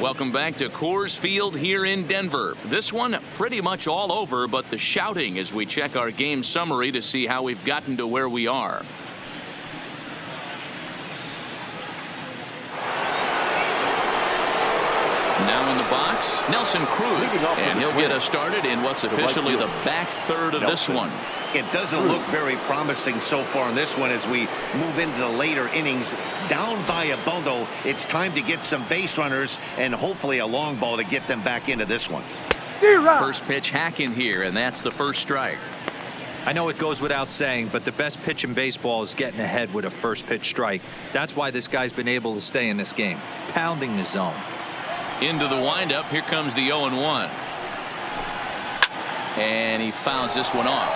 Welcome back to Coors Field here in Denver. This one pretty much all over, but the shouting as we check our game summary to see how we've gotten to where we are. Now in the box, Nelson Cruz, and he'll get us started in what's officially the back third of this one. It doesn't look very promising so far in this one as we move into the later innings. Down by a bundle, it's time to get some base runners and hopefully a long ball to get them back into this one. First pitch hacking here, and that's the first strike. I know it goes without saying, but the best pitch in baseball is getting ahead with a first pitch strike. That's why this guy's been able to stay in this game, pounding the zone. Into the windup, here comes the 0-1. And he fouls this one off.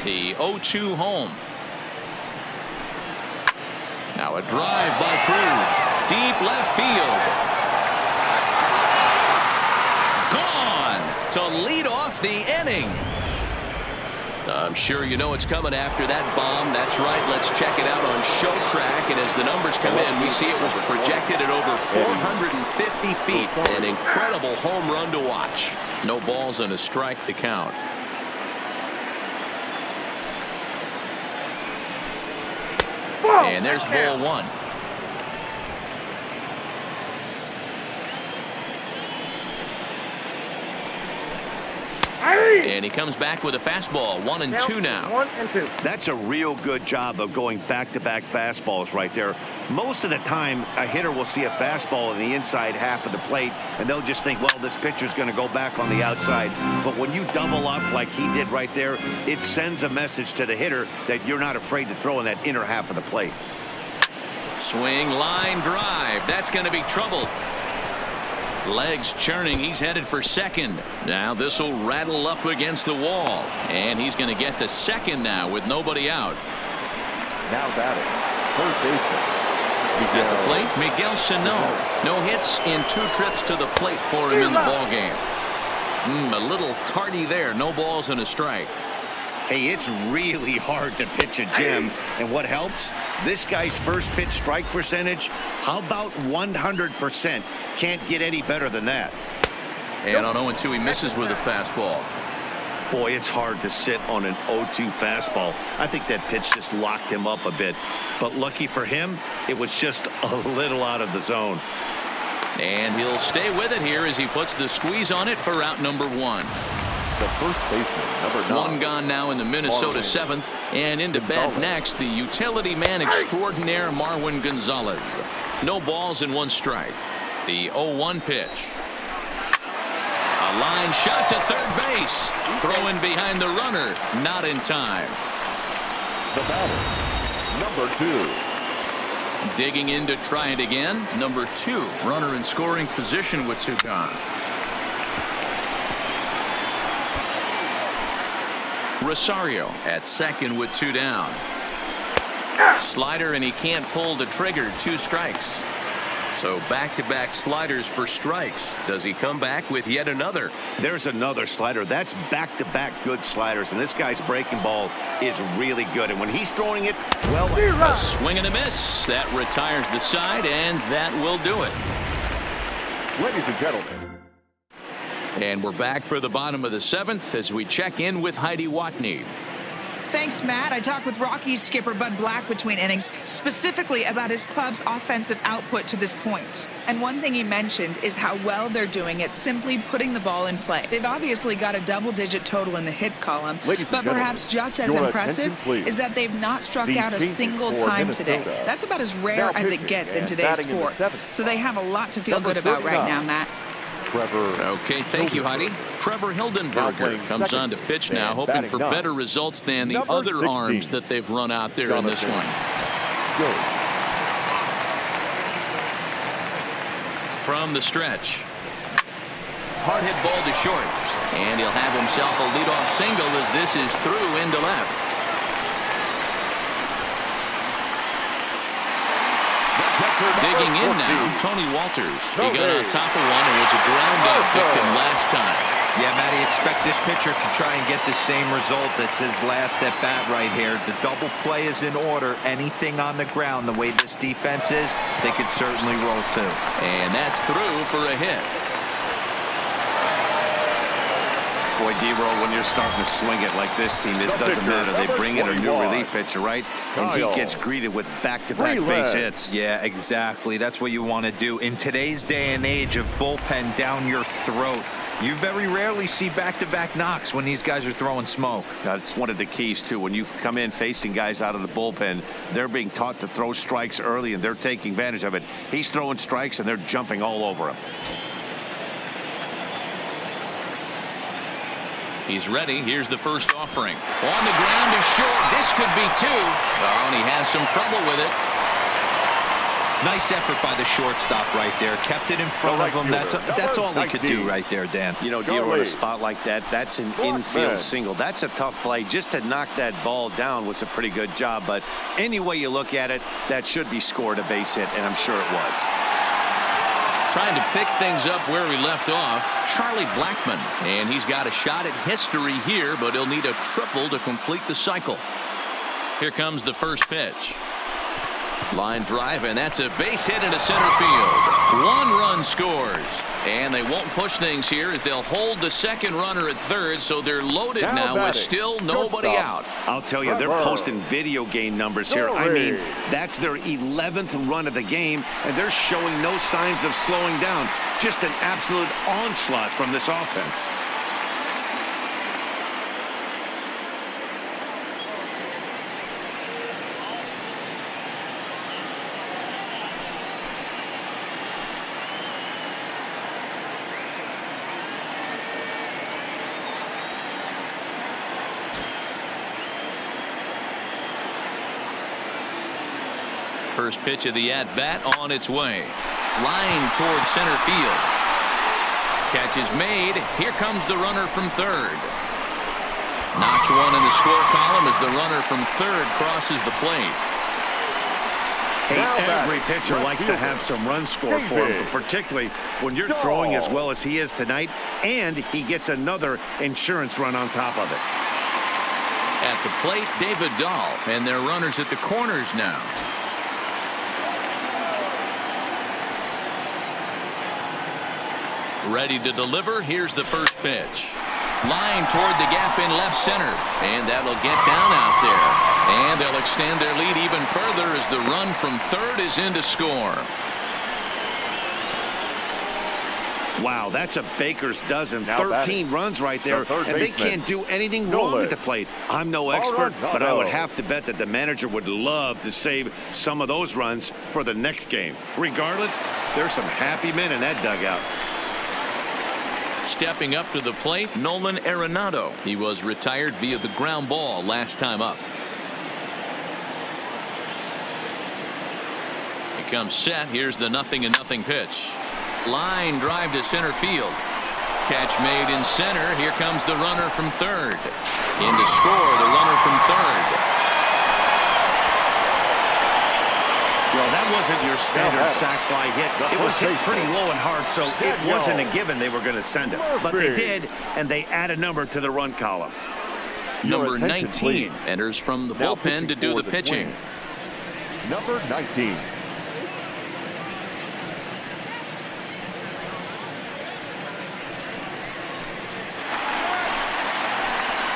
The 0-2 home. Now a drive by Cruz. Deep left field. Gone to lead off the inning. I'm sure you know it's coming after that bomb. That's right. Let's check it out on Show Track. And as the numbers come in, we see it was projected at over 450 feet. An incredible home run to watch. No balls and a strike to count. And there's ball one. And he comes back with a fastball. 1-2 now. 1-2. That's a real good job of going back-to-back fastballs right there. Most of the time, a hitter will see a fastball in the inside half of the plate, and they'll just think, well, this pitcher's going to go back on the outside. But when you double up like he did right there, it sends a message to the hitter that you're not afraid to throw in that inner half of the plate. Swing, line, drive. That's going to be trouble. Legs churning. He's headed for second. Now this will rattle up against the wall. And he's going to get to second now with nobody out. Now batting, first baseman. At the plate, Miguel Sano. No hits in 2 trips to the plate for him in the ballgame. A little tardy there. No balls and a strike. Hey, it's really hard to pitch a gem, and what helps? This guy's first pitch strike percentage, how about 100%? Can't get any better than that. And on 0-2, he misses with a fastball. Boy, it's hard to sit on an 0-2 fastball. I think that pitch just locked him up a bit. But lucky for him, it was just a little out of the zone. And he'll stay with it here as he puts the squeeze on it for out number 1. The first baseman, number 9. One gone now in the Minnesota 7th. And into bat next, the utility man extraordinaire Marwin Gonzalez. No balls and 1 strike. The 0-1 pitch. A line shot to third base. Throwing behind the runner. Not in time. The batter, number 2. Digging in to try it again. Number 2. Runner in scoring position with 2 gone. Rosario at second with 2 down. Slider, and he can't pull the trigger. 2 strikes. So back-to-back sliders for strikes. Does he come back with yet another? There's another slider. That's back-to-back good sliders, and this guy's breaking ball is really good. And when he's throwing it, well, a swing and a miss. That retires the side, and that will do it. Ladies and gentlemen. And we're back for the bottom of the 7th as we check in with Heidi Watney. Thanks, Matt. I talked with Rockies skipper Bud Black between innings, specifically about his club's offensive output to this point. And one thing he mentioned is how well they're doing at simply putting the ball in play. They've obviously got a double-digit total in the hits column, but perhaps just as impressive is that they've not struck out a single time today. That's about as rare as it gets in today's sport. So they have a lot to feel good about right now, Matt. Okay, thank you, Heidi. Trevor Hildenberger comes on to pitch now, hoping for better results than the other arms that they've run out there in this one. From the stretch. Hard hit ball to short. And he'll have himself a leadoff single as this is through into left. Digging in now, Tony Walters. He got on top of one and was a ground-out victim last time. Yeah, Matty, expect this pitcher to try and get the same result as his last at-bat right here. The double play is in order. Anything on the ground, the way this defense is, they could certainly roll too. And that's through for a hit. Boy, D-Roll, when you're starting to swing it like this team, this doesn't matter. They bring in a new relief pitcher, right? And he gets greeted with back-to-back base hits. Yeah, exactly. That's what you want to do. In today's day and age of bullpen down your throat, you very rarely see back-to-back knocks when these guys are throwing smoke. That's one of the keys, too. When you come in facing guys out of the bullpen, they're being taught to throw strikes early, and they're taking advantage of it. He's throwing strikes, and they're jumping all over him. He's ready. Here's the first offering. On the ground is short. This could be two. Oh, and he has some trouble with it. Nice effort by the shortstop right there. Kept it in front of him. That's all he could do right there, Dan. You know, deal in a spot like that, that's an infield single. That's a tough play. Just to knock that ball down was a pretty good job. But any way you look at it, that should be scored a base hit, and I'm sure it was. Trying to pick things up where we left off, Charlie Blackmon. And he's got a shot at history here, but he'll need a triple to complete the cycle. Here comes the first pitch. Line drive, and that's a base hit into center field. One run scores. And they won't push things here as they'll hold the second runner at third, so they're loaded now with still nobody out. I'll tell you, they're posting video game numbers here. I mean, that's their 11th run of the game, and they're showing no signs of slowing down. Just an absolute onslaught from this offense. First pitch of the at-bat on its way. Line toward center field. Catch is made. Here comes the runner from third. Notch one in the score column as the runner from third crosses the plate. Every pitcher likes to have some runs scored for him, particularly when you're throwing as well as he is tonight, and he gets another insurance run on top of it. At the plate, David Dahl, and their runners at the corners now. Ready to deliver. Here's the first pitch. Line toward the gap in left center. And that'll get down out there. And they'll extend their lead even further as the run from third is in to score. Wow, that's a baker's dozen. 13 runs right there, and they can't do anything wrong at the plate. I'm no expert, but I would have to bet that the manager would love to save some of those runs for the next game. Regardless, there's some happy men in that dugout. Stepping up to the plate, Nolan Arenado. He was retired via the ground ball last time up. He comes set. Here's the 0-0 pitch. Line drive to center field. Catch made in center. Here comes the runner from third. In to score, the runner from third. Well, that wasn't your standard sac fly hit. It was hit pretty low and hard, so it wasn't a given they were going to send it. But they did, and they add a number to the run column. Number 19 enters from the bullpen to do the pitching. Number 19.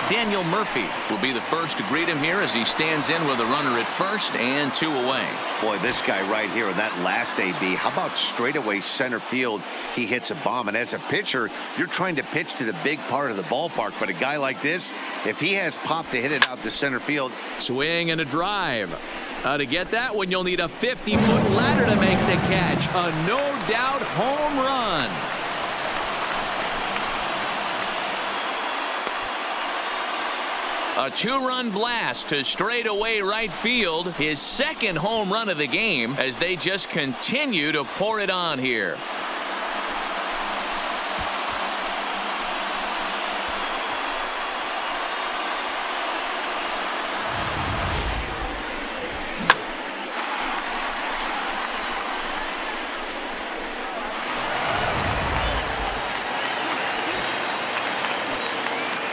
Daniel Murphy will be the first to greet him here as he stands in with a runner at first and 2 away. Boy, this guy right here in that last AB, how about straightaway center field? He hits a bomb, and as a pitcher, you're trying to pitch to the big part of the ballpark, but a guy like this, if he has pop to hit it out to center field. Swing and a drive. To get that one, you'll need a 50-foot ladder to make the catch. A no-doubt home run. A 2-run blast to straightaway right field. His second home run of the game as they just continue to pour it on here.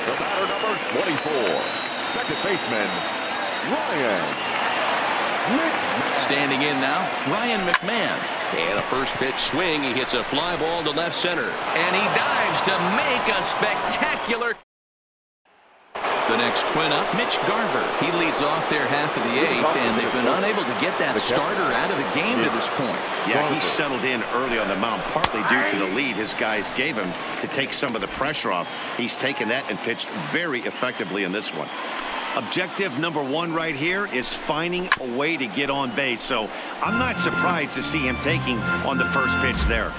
The batter, number 24, second baseman, Ryan Mcmahon. Standing in now, Ryan Mcmahon. And a first pitch swing. He hits a fly ball to left center. And he dives to make a spectacular. The next twin up, Mitch Garver. He leads off their half of the eighth, and they've been unable to get that starter out of the game to this point. Yeah, he settled in early on the mound, partly due to the lead his guys gave him to take some of the pressure off. He's taken that and pitched very effectively in this one. Objective number one right here is finding a way to get on base. So I'm not surprised to see him taking on the first pitch there.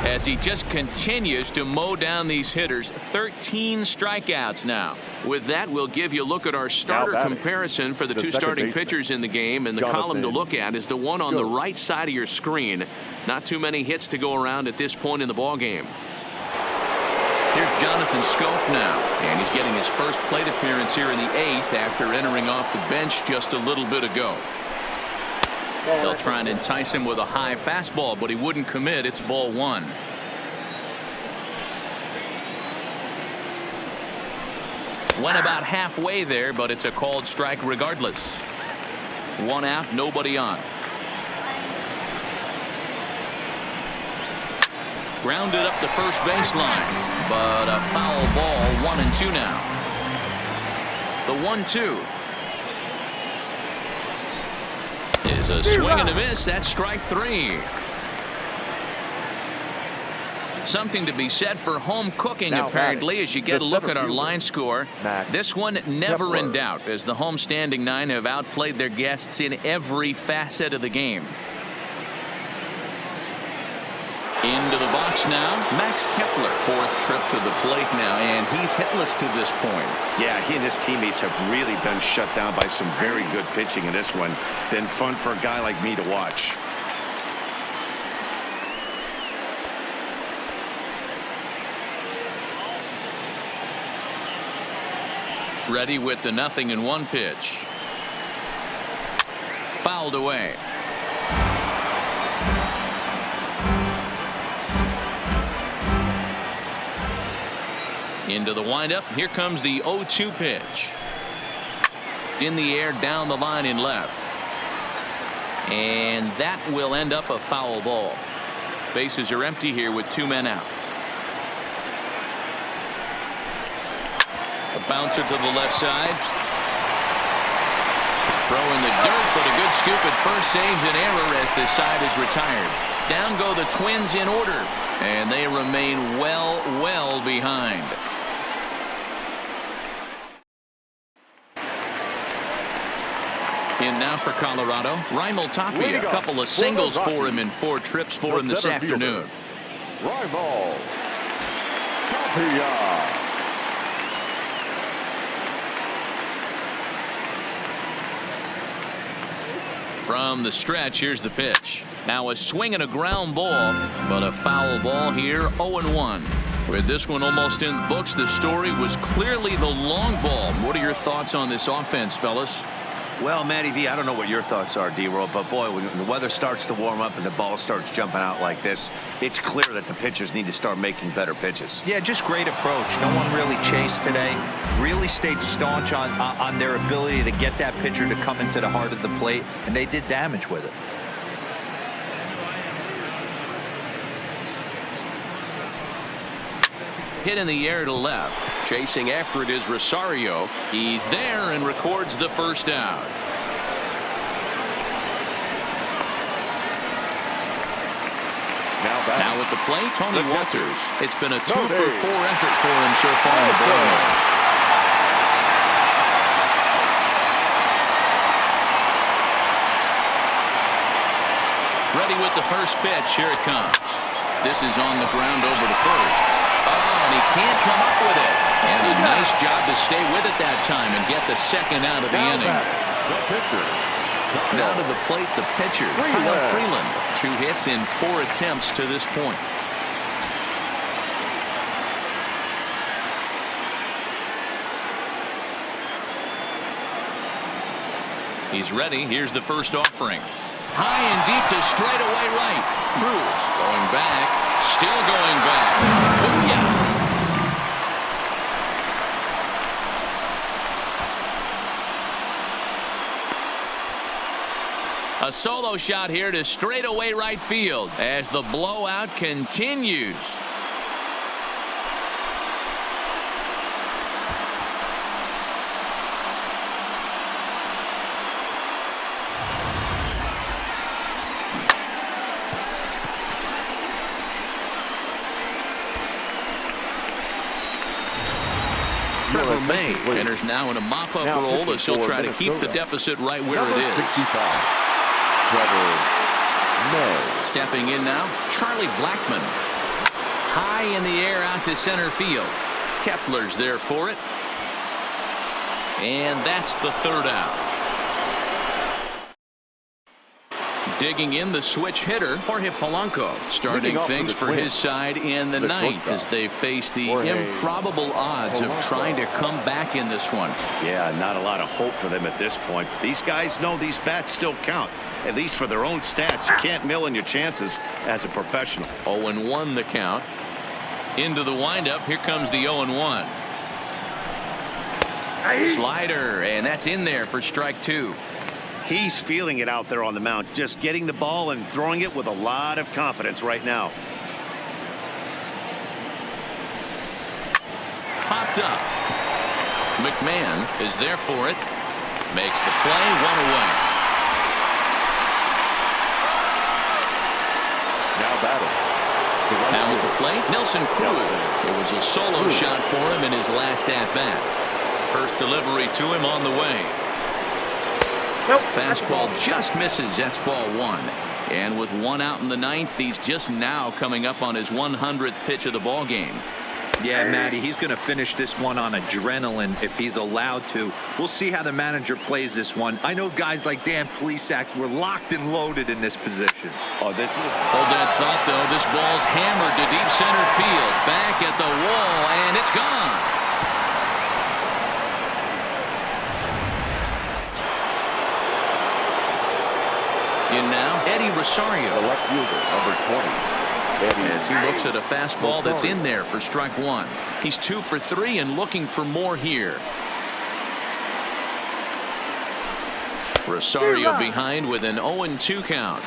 As he just continues to mow down these hitters. 13 strikeouts now. With that, we'll give you a look at our starter comparison for the two starting pitchers in the game. And the column to look at is the one on the right side of your screen. Not too many hits to go around at this point in the ball game. Here's Jonathan Scope now, and he's getting his first plate appearance here in the eighth after entering off the bench just a little bit ago. They'll try and entice him with a high fastball, but he wouldn't commit. It's ball one. Went about halfway there, but it's a called strike regardless. One out, nobody on. Grounded up the first baseline, but a foul ball. 1-2 now. The 1-2. Is a swing and a miss. That's strike three. Something to be said for home cooking, apparently, as you get a look at our line score. This one never in doubt, as the home standing nine have outplayed their guests in every facet of the game. Into the box now, Max Kepler. Fourth trip to the plate now, and he's hitless to this point. Yeah, he and his teammates have really been shut down by some very good pitching in this one. Been fun for a guy like me to watch. Ready with the 0-1 pitch. Fouled away. Into the windup. Here comes the 0-2 pitch. In the air, down the line in left. And that will end up a foul ball. Bases are empty here with two men out. A bouncer to the left side. Throw in the dirt, but a good scoop at first saves an error as this side is retired. Down go the Twins in order, and they remain well behind. In now for Colorado, Raimel Tapia. A couple of singles for him in 4 trips for him this afternoon. Raimel Tapia. From the stretch, here's the pitch. Now a swing and a ground ball, but a foul ball here. 0-1. With this one almost in the books, the story was clearly the long ball. What are your thoughts on this offense, fellas? Well, Matty V, I don't know what your thoughts are, D-Roll, but boy, when the weather starts to warm up and the ball starts jumping out like this, it's clear that the pitchers need to start making better pitches. Yeah, just great approach. No one really chased today. Really stayed staunch on their ability to get that pitcher to come into the heart of the plate, and they did damage with it. Hit in the air to left. Chasing after it is Rosario. He's there and records the first out. Now at the plate, Tony Walters. It's been a 2-for-4 effort for him so far in the ballgame. Ready with the first pitch. Here it comes. This is on the ground over to first. Oh, and he can't come up with it. And a nice job to stay with it that time and get the second out of the inning. The pitcher. Now to the plate, the pitcher, Kyle Freeland. 2 hits in 4 attempts to this point. He's ready. Here's the first offering. High and deep to straightaway right. Cruz going back. Still going back. Booyah! A solo shot here to straightaway right field as the blowout continues. Trevor May enters now in a mop-up role as he'll try to keep the deficit right where it is. 65, Trevor May. Stepping in now, Charlie Blackmon. High in the air out to center field. Kepler's there for it. And that's the third out. Digging in the switch hitter, Jorge Polanco, starting things for his side in the ninth as they face the improbable odds of trying to come back in this one. Yeah, not a lot of hope for them at this point. These guys know these bats still count, at least for their own stats. You can't mill in your chances as a professional. 0-1 the count. Into the windup, here comes the 0-1. Slider, and that's in there for strike two. He's feeling it out there on the mound, just getting the ball and throwing it with a lot of confidence right now. Popped up. Mcmahon is there for it. Makes the play, one away. Now batting. Now at the plate, Nelson Cruz. It was a solo shot for him in his last at-bat. First delivery to him on the way. Fastball just misses. That's ball one. And with one out in the ninth, he's just now coming up on his 100th pitch of the ball game. Yeah, Matty, he's going to finish this one on adrenaline if he's allowed to. We'll see how the manager plays this one. I know guys like Dan Plesac were locked and loaded in this position. Oh, that's it. Hold that thought, though. This ball's hammered to deep center field. Back at the wall, and it's gone. In now, Eddie Rosario. The left fielder, number 20. As he looks at a fastball that's in there for strike one. He's 2 for 3 and looking for more here. Rosario behind with an 0-2 count.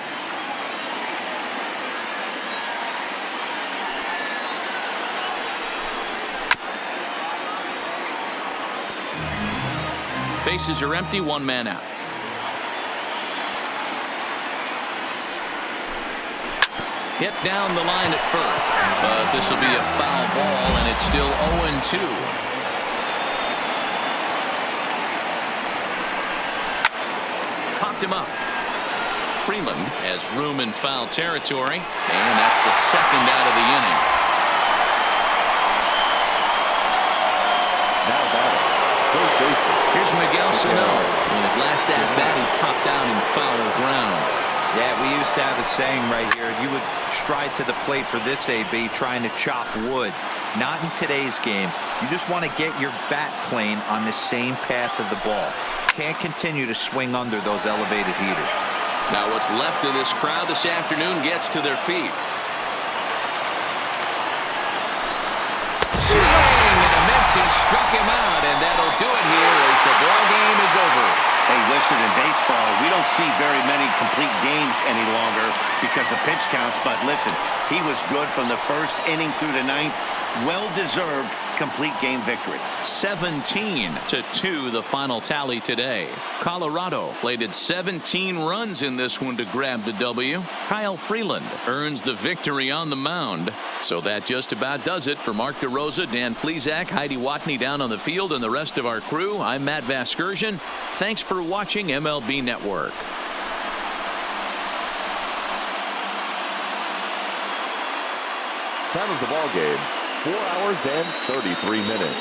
Bases are empty, one man out. Hit down the line at first, but this will be a foul ball, and it's still 0-2. Popped him up. Freeland has room in foul territory, and that's the second out of the inning. Now batting. Third baseman. Here's Miguel Sano. In his last at-bat, he popped out in foul ground. Yeah, we used to have a saying right here. You would stride to the plate for this AB trying to chop wood. Not in today's game. You just want to get your bat plane on the same path of the ball. Can't continue to swing under those elevated heaters. Now what's left of this crowd this afternoon gets to their feet. Swing and a miss. He struck him out, and that'll do it here as the ball game is over. Hey, listen, in baseball, we don't see very many complete games any longer because of pitch counts. But listen, he was good from the first inning through the ninth. Well-deserved complete game victory. 17-2 the final tally today. Colorado plated 17 runs in this one to grab the W. Kyle Freeland earns the victory on the mound. So that just about does it for Mark DeRosa, Dan Plesac, Heidi Watney down on the field, and the rest of our crew. I'm Matt Vasgersian. Thanks for watching MLB Network. Time of the ball game, 4 hours and 33 minutes.